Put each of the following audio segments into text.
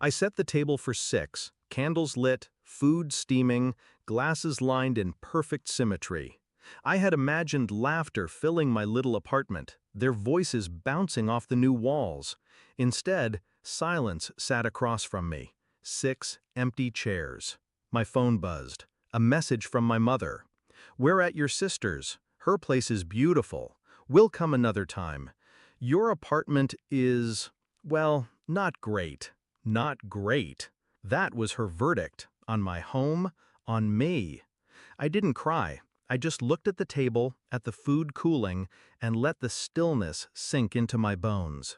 I set the table for 6, candles lit, food steaming, glasses lined in perfect symmetry. I had imagined laughter filling my little apartment, their voices bouncing off the new walls. Instead, silence sat across from me. 6 empty chairs. My phone buzzed. A message from my mother. "We're at your sister's. Her place is beautiful. We'll come another time. Your apartment is, well, not great. Not great." That was her verdict. On my home, on me. I didn't cry. I just looked at the table, at the food cooling, and let the stillness sink into my bones.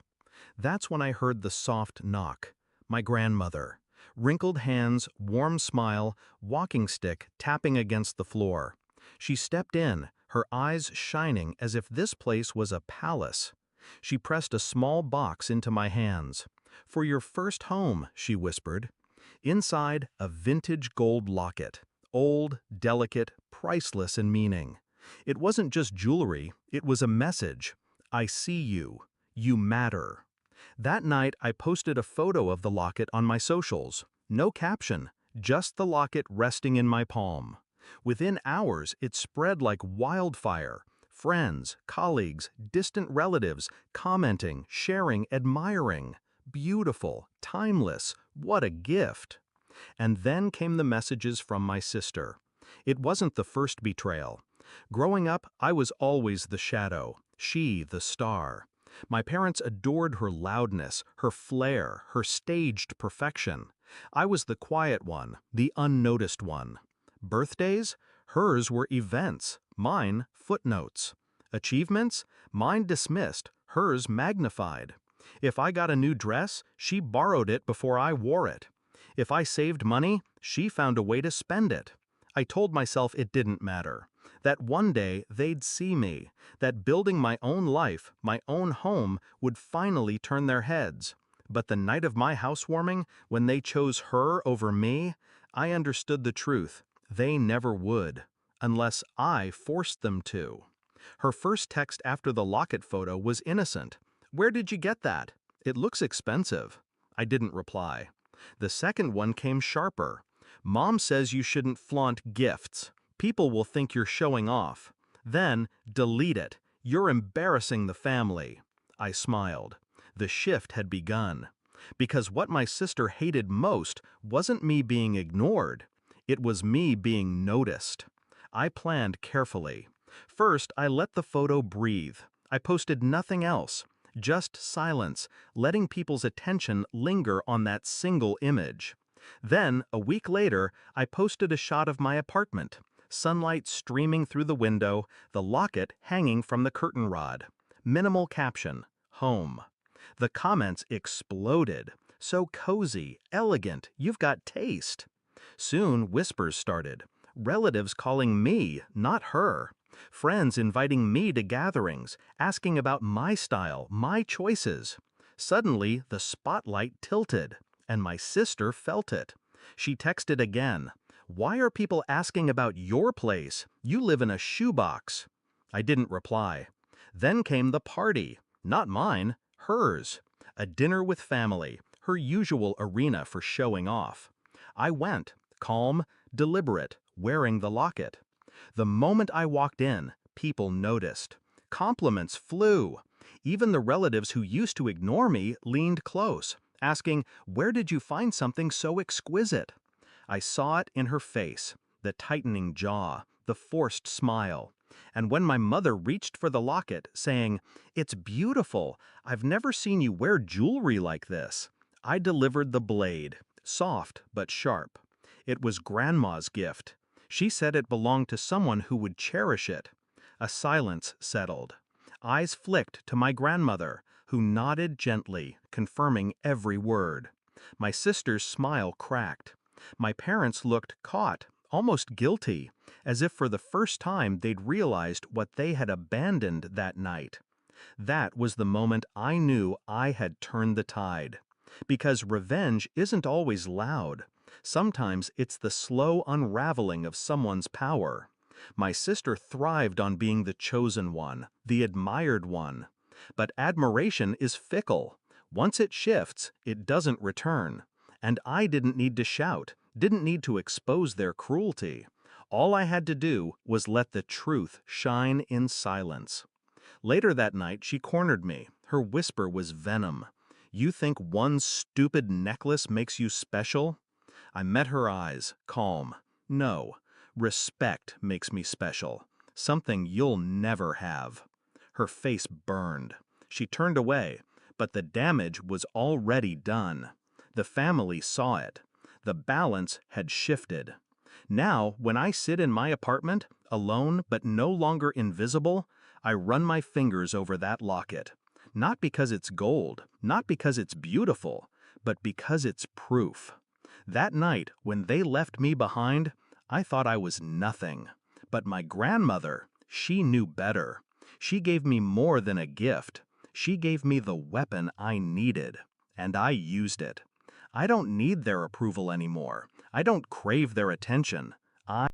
That's when I heard the soft knock. My grandmother. Wrinkled hands, warm smile, walking stick tapping against the floor. She stepped in, her eyes shining as if this place was a palace. She pressed a small box into my hands. "For your first home," she whispered. Inside, a vintage gold locket. Old, delicate, priceless in meaning. It wasn't just jewelry, it was a message. "I see you. You matter." That night, I posted a photo of the locket on my socials. No caption, just the locket resting in my palm. Within hours, it spread like wildfire. Friends, colleagues, distant relatives, commenting, sharing, admiring. Beautiful, timeless, what a gift. And then came the messages from my sister. It wasn't the first betrayal. Growing up, I was always the shadow, she the star. My parents adored her loudness, her flair, her staged perfection. I was the quiet one, the unnoticed one. Birthdays? Hers were events, mine footnotes. Achievements? Mine dismissed, hers magnified. If I got a new dress, she borrowed it before I wore it. If I saved money, she found a way to spend it. I told myself it didn't matter, that one day they'd see me, that building my own life, my own home, would finally turn their heads. But the night of my housewarming, when they chose her over me, I understood the truth. They never would, unless I forced them to. Her first text after the locket photo was innocent. "Where did you get that? It looks expensive." I didn't reply. The second one came sharper. "Mom says you shouldn't flaunt gifts. People will think you're showing off." Then, "Delete it. You're embarrassing the family." I smiled. The shift had begun. Because what my sister hated most wasn't me being ignored. It was me being noticed. I planned carefully. First, I let the photo breathe. I posted nothing else. Just silence, letting people's attention linger on that single image. Then, a week later, I posted a shot of my apartment. Sunlight streaming through the window, the locket hanging from the curtain rod. Minimal caption, "Home." The comments exploded. "So cozy, elegant, you've got taste." Soon, whispers started. Relatives calling me, not her. Friends inviting me to gatherings, asking about my style, my choices. Suddenly, the spotlight tilted, and my sister felt it. She texted again. "Why are people asking about your place? You live in a shoebox." I didn't reply. Then came the party. Not mine, hers. A dinner with family, her usual arena for showing off. I went, calm, deliberate, wearing the locket. The moment I walked in, people noticed. Compliments flew. Even the relatives who used to ignore me leaned close, asking, "Where did you find something so exquisite?" I saw it in her face, the tightening jaw, the forced smile. And when my mother reached for the locket, saying, "It's beautiful. I've never seen you wear jewelry like this," I delivered the blade, soft but sharp. It was Grandma's gift. She said it belonged to someone who would cherish it. A silence settled. Eyes flicked to my grandmother, who nodded gently, confirming every word. My sister's smile cracked. My parents looked caught, almost guilty, as if for the first time they'd realized what they had abandoned that night. That was the moment I knew I had turned the tide. Because revenge isn't always loud. Sometimes it's the slow unraveling of someone's power. My sister thrived on being the chosen one, the admired one. But admiration is fickle. Once it shifts, it doesn't return. And I didn't need to shout, didn't need to expose their cruelty. All I had to do was let the truth shine in silence. Later that night, she cornered me. Her whisper was venom. "You think one stupid necklace makes you special?" I met her eyes, calm. "No, respect makes me special. Something you'll never have." Her face burned. She turned away, but the damage was already done. The family saw it. The balance had shifted. Now, when I sit in my apartment, alone but no longer invisible, I run my fingers over that locket. Not because it's gold, not because it's beautiful, but because it's proof. That night, when they left me behind, I thought I was nothing. But my grandmother, she knew better. She gave me more than a gift. She gave me the weapon I needed, and I used it. I don't need their approval anymore. I don't crave their attention. I